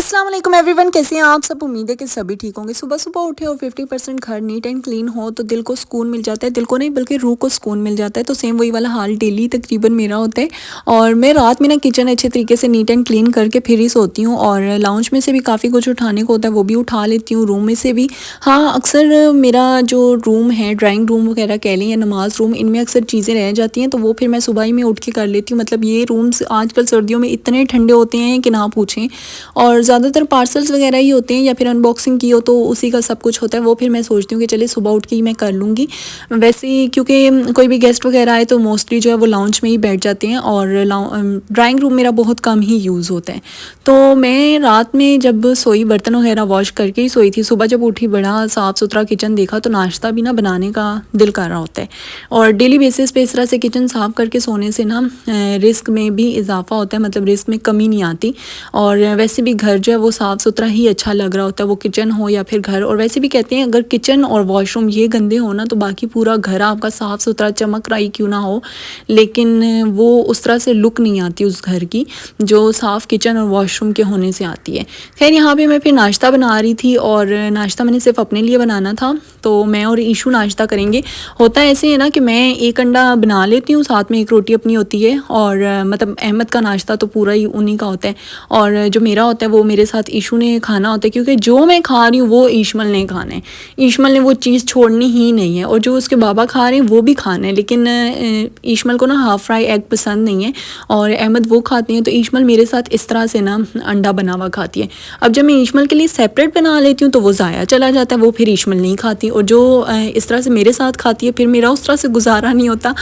अस्सलाम वालेकुम एवरीवन, कैसे हैं आप सब। उम्मीद है कि सभी ठीक होंगे। सुबह सुबह उठे और 50% घर नीट एंड क्लीन हो तो दिल को सुकून मिल जाता है। दिल को नहीं बल्कि रूह को सुकून मिल जाता है। तो सेम वही वाला हाल डेली तकरीबन मेरा होता है। और मैं रात में ना किचन अच्छे तरीके से नीट एंड क्लीन करके फिर ही सोती हूँ। और लाउंज में से भी काफ़ी कुछ उठाने को होता है, वो भी उठा लेती हूँ। रूम में से भी हाँ, अक्सर मेरा जो रूम है, ड्राइंग रूम वगैरह कह लें या नमाज रूम, इनमें अक्सर चीज़ें रह जाती हैं तो वो फिर मैं सुबह ही में उठ के कर लेती हूँ। मतलब ये रूम्स आजकल सर्दियों में इतने ठंडे होते हैं कि ना पूछें। और ज़्यादातर पार्सल्स वगैरह ही होते हैं या फिर अनबॉक्सिंग की हो तो उसी का सब कुछ होता है। वो फिर मैं सोचती हूँ कि चलिए सुबह उठ के ही मैं कर लूँगी। वैसे ही क्योंकि कोई भी गेस्ट वगैरह आए तो मोस्टली जो है वो लाउंज में ही बैठ जाते हैं और ड्राइंग रूम मेरा बहुत कम ही यूज़ होता है। तो मैं रात में जब सोई, बर्तन वगैरह वॉश करके ही सोई थी। सुबह जब उठी बड़ा साफ़ सुथरा किचन देखा तो नाश्ता भी ना बनाने का दिल कर रहा होता है। और डेली बेसिस पे इस तरह से किचन साफ़ करके सोने से ना रिस्क में भी इजाफा होता है, मतलब रिस्क में कमी नहीं आती। और वैसे भी घर जो है वो साफ़ सुथरा ही अच्छा लग रहा होता है, वो किचन हो या फिर घर। और वैसे भी कहते हैं अगर किचन और वॉशरूम ये गंदे हो ना तो बाकी पूरा घर आपका साफ़ सुथरा चमक रहा ही क्यों ना हो, लेकिन वो उस तरह से लुक नहीं आती उस घर की जो साफ़ किचन और वॉशरूम के होने से आती है। खैर यहाँ पे मैं फिर नाश्ता बना रही थी और नाश्ता मैंने सिर्फ अपने लिए बनाना था। तो मैं और ईशू नाश्ता करेंगे। होता ऐसे है ना कि मैं एक अंडा बना लेती हूँ, साथ में एक रोटी अपनी होती है। और मतलब अहमद का नाश्ता तो पूरा ही उन्हीं का होता है और जो मेरा होता है वो मेरे साथ ईशू ने खाना होता है, क्योंकि जो मैं खा रही हूँ वो ईशमल ने खाना है। ईशमल ने वो चीज़ छोड़नी ही नहीं है और जो उसके बाबा खा रहे हैं वो भी खाना है। लेकिन ईशमल को ना हाफ़ फ्राई एग पसंद नहीं है और अहमद वो खाते हैं। तो ईशमल मेरे साथ इस तरह से ना अंडा बना हुआ खाती है। अब जब मैं ईशमल के लिए सेपरेट बना लेती हूँ तो वो ज़ाया चला जाता है, वो फिर ईशमल नहीं खाती। और जो इस तरह से मेरे साथ खाती है फिर मेरा उस तरह से गुजारा नहीं होता।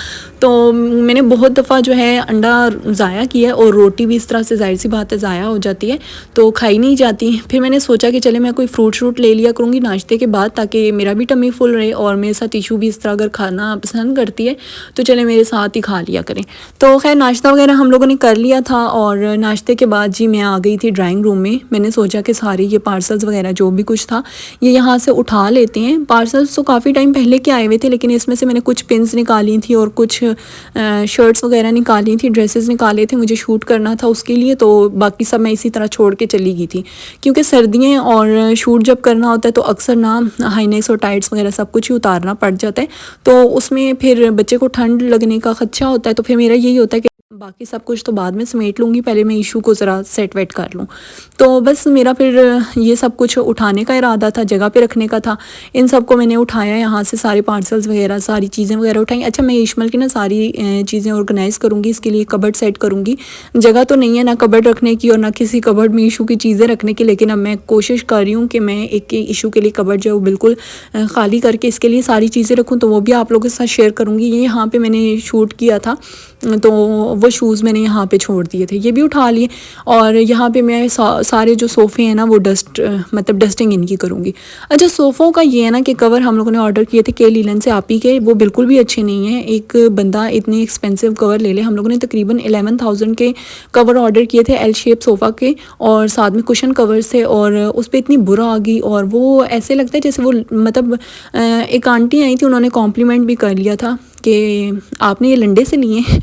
तो मैंने बहुत दफ़ा जो है अंडा ज़ाया किया और रोटी भी इस तरह से ज़ाहिर सी बात है ज़ाया हो जाती है तो खाई नहीं जाती। फिर मैंने सोचा कि चले मैं कोई फ्रूट श्रूट ले लिया करूँगी नाश्ते के बाद ताकि मेरा भी टमी फुल रहे और मेरे साथ ईशू भी इस तरह अगर खाना पसंद करती है तो चले मेरे साथ ही खा लिया करें। तो खैर नाश्ता वगैरह हम लोगों ने कर लिया था और नाश्ते के बाद जी मैं आ गई थी ड्राइंग रूम में। मैंने सोचा कि सारे ये पार्सल्स वगैरह जो भी कुछ था ये यहाँ से उठा लेते हैं। पार्सल्स तो काफ़ी टाइम पहले के आए हुए थे लेकिन इसमें से मैंने कुछ पिन्स निकाली थी और कुछ शर्ट्स वगैरह निकाली थी, ड्रेसेस निकाले थे, मुझे शूट करना था उसके लिए। तो बाकी सब मैं इसी तरह छोड़ के चली गई थी क्योंकि सर्दियाँ और शूट जब करना होता है तो अक्सर ना हाईनेक्स और टाइट्स वगैरह सब कुछ ही उतारना पड़ जाता है। तो उसमें फिर बच्चे को ठंड लगने का खदशा होता है। तो फिर मेरा यही होता है कि बाकी सब कुछ तो बाद में समेट लूँगी, पहले मैं इशू को ज़रा सेट वेट कर लूँ। तो बस मेरा फिर ये सब कुछ उठाने का इरादा था, जगह पे रखने का था। इन सब को मैंने उठाया, यहाँ से सारे पार्सल्स वगैरह सारी चीज़ें वगैरह उठाई। अच्छा मैं इशमल की ना सारी चीज़ें ऑर्गेनाइज़ करूँगी, इसके लिए कबर्ड सेट करूँगी। जगह तो नहीं है ना कबर्ड रखने की और ना किसी कबर्ड में इशू की चीज़ें रखने की, लेकिन अब मैं कोशिश कर रही हूँ कि मैं एक इशू के लिए कबर्ड जो है वो बिल्कुल खाली करके इसके लिए सारी चीज़ें रखूँ। तो वो भी आप लोगों के साथ शेयर करूँगी। ये यहाँ पर मैंने शूट किया था तो वो शूज़ मैंने यहाँ पे छोड़ दिए थे, ये भी उठा लिए। और यहाँ पे मैं सारे जो सोफ़े हैं ना वो मतलब डस्टिंग इनकी करूँगी। अच्छा सोफ़ों का ये है ना कि कवर हम लोगों ने ऑर्डर किए थे के लीलन से, आप ही के, वो बिल्कुल भी अच्छे नहीं हैं। एक बंदा इतने एक्सपेंसिव कवर ले ले, हम लोगों ने तकरीबन 11,000 के कवर ऑर्डर किए थे एल शेप सोफ़ा के और साथ में कुशन कवर्स थे और उस पर इतनी बुरा आ गई। और वो ऐसे लगता है जैसे वो मतलब एक आंटी आई थी, उन्होंने कॉम्प्लीमेंट भी कर लिया था कि आपने ये लंडे से लिए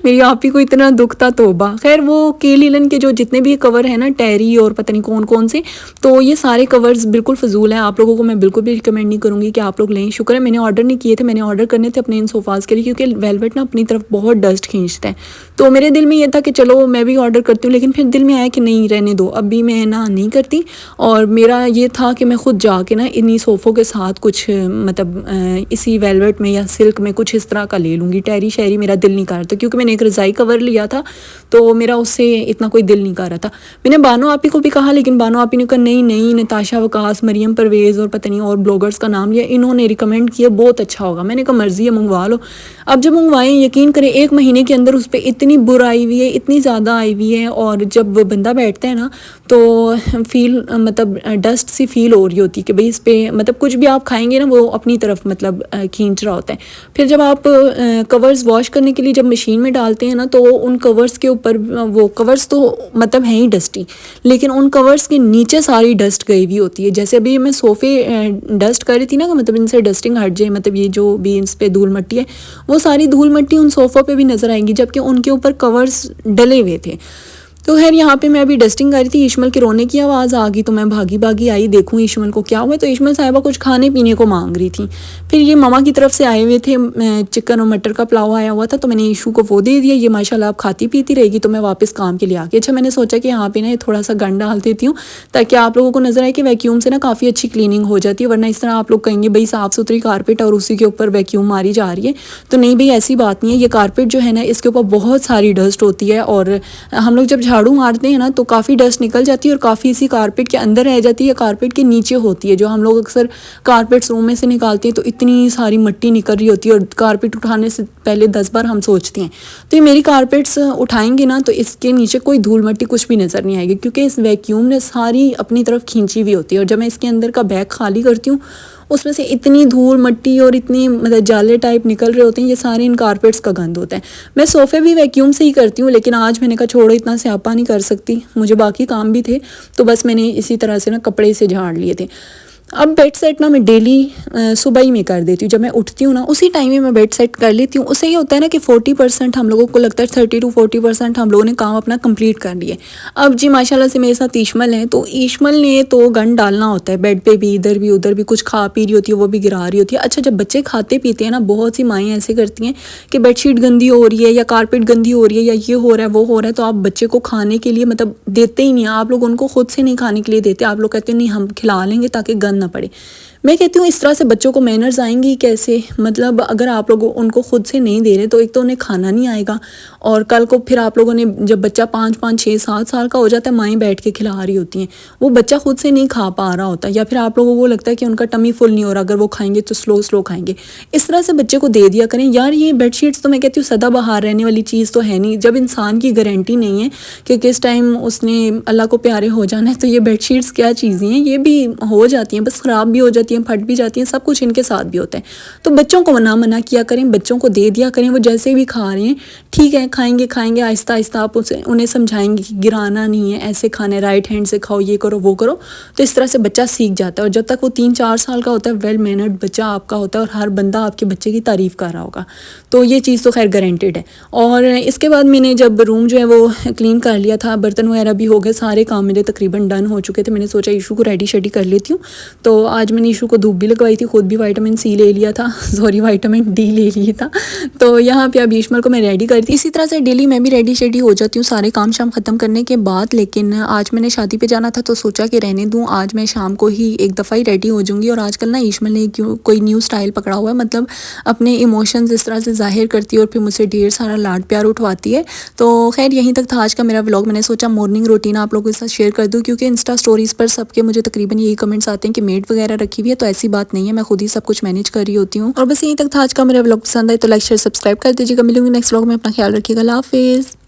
मेरी आप ही को इतना दुख था, तोबा। खैर वो के लीलन के जो जितने भी कवर हैं ना, टेरी और पता नहीं कौन कौन से, तो ये सारे कवर्स बिल्कुल फजूल हैं। आप लोगों को मैं बिल्कुल भी रिकमेंड नहीं करूँगी कि आप लोग लें। शुक्र है मैंने ऑर्डर नहीं किए थे, मैंने ऑर्डर करने थे अपने इन सोफ़ाज़ के लिए क्योंकि वेलवेट ना अपनी तरफ बहुत डस्ट खींचता है। तो मेरे दिल में ये था कि चलो मैं भी ऑर्डर करती हूँ, लेकिन फिर दिल में आया कि नहीं रहने दो, अभी मैं ना नहीं करती। और मेरा ये था कि मैं खुद जाके ना इन्हीं सोफ़ों के साथ कुछ मतलब इसी वेलवेट में या सिल्क में कुछ इस तरह का ले लूँगी। टेरी शेरी मेरा दिल नहीं कर रहा था क्योंकि मैंने एक रज़ाई कवर लिया था तो मेरा उससे इतना कोई दिल नहीं कर रहा था। मैंने बानो आपी को भी कहा लेकिन बानो आपी ने कहा नहीं नहीं, नताशा वकास, मरियम परवेज़ और पता नहीं और ब्लॉगर्स का नाम लिया, इन्होंने रिकमेंड किया बहुत अच्छा होगा। मैंने कहा मर्ज़ी है मंगवा लो। अब जब मंगवाएं यकीन करें 1 महीने के अंदर उस पर इतनी बुर आई हुई है, इतनी ज़्यादा आई हुई है। और जब बंदा बैठता है ना तो फील मतलब डस्ट सी फील हो रही होती है कि भाई इस पर मतलब कुछ भी आप खाएंगे ना वो अपनी तरफ मतलब खींच रहा होता है। फिर जब आप कवर्स वॉश करने के लिए जब मशीन में डालते हैं ना तो उन कवर्स के ऊपर, वो कवर्स तो मतलब हैं ही डस्टी, लेकिन उन कवर्स के नीचे सारी डस्ट गई हुई होती है। जैसे अभी मैं सोफ़े डस्ट कर रही थी ना कि मतलब इनसे डस्टिंग हट जाए, मतलब ये जो भी इस पर धूल मट्टी है वो सारी धूल मट्टी उन सोफ़ों पे भी नज़र आएंगी जबकि उनके ऊपर कवर्स डले हुए थे। तो खैर यहाँ पे मैं अभी डस्टिंग कर रही थी, ईशमल के रोने की आवाज़ आ गई तो मैं भागी भागी आई देखूँ ईशमल को क्या हुआ। तो ईशमल साहिबा कुछ खाने पीने को मांग रही थी। फिर ये मामा की तरफ से आए हुए थे, चिकन और मटर का पुलाव आया हुआ था, तो मैंने ईशू को वो दे दिया। ये माशाल्लाह आप खाती पीती रहेगी। तो मैं वापस काम के लिए आ गई। अच्छा मैंने सोचा कि यहाँ पे ना थोड़ा सा गंद डाल देती हूँ ताकि आप लोगों को नजर आए कि वैक्यूम से ना काफ़ी अच्छी क्लीनिंग हो जाती है। वरना इस तरह आप लोग कहेंगे भाई साफ़ सुथरी कारपेट और उसी के ऊपर वैक्यूम मारी जा रही है। तो नहीं भाई, ऐसी बात नहीं है। ये कारपेट जो है ना इसके ऊपर बहुत सारी डस्ट होती है और हम लोग जब झाड़ू मारते हैं ना तो काफ़ी डस्ट निकल जाती है और काफ़ी इसी कारपेट के अंदर रह जाती है, कारपेट के नीचे होती है। जो हम लोग अक्सर कारपेट्स रूम में से निकालते हैं तो इतनी सारी मिट्टी निकल रही होती है और कारपेट उठाने से पहले 10 बार हम सोचते हैं। तो ये मेरी कारपेट्स उठाएंगे ना तो इसके नीचे कोई धूल मिट्टी कुछ भी नज़र नहीं आएगी, क्योंकि इस वैक्यूम ने सारी अपनी तरफ खींची हुई होती है। और जब मैं इसके अंदर का बैग खाली करती हूँ उसमें से इतनी धूल मिट्टी और इतनी मतलब जाले टाइप निकल रहे होते हैं। ये सारे इन कारपेट्स का गंद होता है। मैं सोफ़े भी वैक्यूम से ही करती हूँ, लेकिन आज मैंने कहा छोड़ो, इतना स्यापा नहीं कर सकती, मुझे बाकी काम भी थे। तो बस मैंने इसी तरह से ना कपड़े से झाड़ लिए थे। अब बेड सेट ना मैं डेली सुबह ही में कर देती हूँ। जब मैं उठती हूँ ना उसी टाइम में मैं बेड सेट कर लेती हूँ। उससे ये होता है ना कि 40% हम लोगों को लगता है 30 to 40% हम लोगों ने काम अपना कंप्लीट कर लिए। अब जी माशाल्लाह से मेरे साथ ईशमल है, तो ईशमल ने तो गंद डालना होता है बेड पे भी, इधर भी उधर भी, कुछ खा पी रही होती है वो भी गिरा रही होती है। अच्छा जब बच्चे खाते पीते हैं ना, बहुत सी माएँ ऐसे करती हैं कि बेडशीट गंदी हो रही है या कारपेट गंदी हो रही है या ये हो रहा है वो हो रहा है, तो आप बच्चे को खाने के लिए मतलब देते ही नहीं। आप लोग उनको खुद से नहीं खाने के लिए देते, आप लोग कहते हैं नहीं हम खिला लेंगे ताकि गंद ना पड़े। मैं कहती हूँ इस तरह से बच्चों को मैनर्स आएंगी कैसे? मतलब अगर आप लोग उनको खुद से नहीं दे रहे तो एक तो उन्हें खाना नहीं आएगा, और कल को फिर आप लोगों ने जब बच्चा 5-5, 6, 7 साल का हो जाता है, माएँ बैठ के खिला रही होती हैं, वो बच्चा खुद से नहीं खा पा रहा होता, या फिर आप लोगों को लगता है कि उनका टमी फुल नहीं हो रहा, अगर वो खाएंगे तो स्लो स्लो खाएंगे। इस तरह से बच्चे को दे दिया करें यार। ये बेडशीट्स तो मैं कहती हूँ सदाबहार रहने वाली चीज़ तो है नहीं। जब इंसान की गारंटी नहीं है कि किस टाइम उसने अल्लाह को प्यारे हो जाना है, तो ये बेडशीट्स क्या चीज़ें हैं, ये भी हो जाती हैं, बस ख़राब भी हो जाती हैं, फट भी जाती हैं, सब कुछ इनके साथ भी होता है। तो बच्चों को मना किया करें, बच्चों को दे दिया करें। वो जैसे भी खा रहे हैं ठीक है, खाएंगे आहिस्ता आहिस्ता आप उन्हें समझाएंगे कि गिराना नहीं है, ऐसे खाना है, राइट हैंड से खाओ, ये करो वो करो। तो इस तरह से बच्चा सीख जाता है। और जब तक वो 3-4 साल का होता है, वेल मैनर्ड बच्चा आपका होता है और हर बंदा आपके बच्चे की तारीफ़ कर रहा होगा। तो ये चीज़ तो खैर गारंटेड है। और इसके बाद मैंने जब रूम जो है वो क्लीन कर लिया था, बर्तन वगैरह भी हो गए, सारे काम मेरे तकरीबन डन हो चुके थे। मैंने सोचा ईशू को रेडी शेडी कर लेती हूँ। तो आज मैंने ईशू को धूप भी लगवाई थी, खुद भी विटामिन सी ले लिया था, सॉरी विटामिन डी ले लिया था। तो यहाँ पे अब ईशमल को मैं रेडी करती। इसी तरह से डेली मैं भी रेडी शेडी हो जाती हूँ सारे काम शाम ख़त्म करने के बाद। लेकिन आज मैंने शादी पे जाना था तो सोचा कि रहने दूँ, आज मैं शाम को ही एक दफ़ा ही रेडी हो जाऊँगी। और आजकल ना ईशमल ने कोई न्यू स्टाइल पकड़ा हुआ है, मतलब अपने इमोशंस इस तरह से जाहिर करती है और फिर मुझसे ढेर सारा लाड प्यार उठवाती है। तो खैर यहीं तक था आज का मेरा व्लॉग। मैंने सोचा मॉर्निंग रूटीन आप लोगों के साथ शेयर कर दूँ, क्योंकि इंस्टा स्टोरीज़ पर सबके मुझे तकरीबन यही कमेंट्स आते हैं कि मेड वगैरह रखी हुई है, तो ऐसी बात नहीं है, मैं खुद ही सब कुछ मैनेज कर रही होती हूँ। और बस यहीं तक था आज का मेरा व्लॉग। पसंद आए तो लाइक शेयर सब्सक्राइब कर दीजिएगा। मिलूंगी नेक्स्ट व्लॉग में, अपना ख्याल रखिएगा। अल्लाह हाफिज़।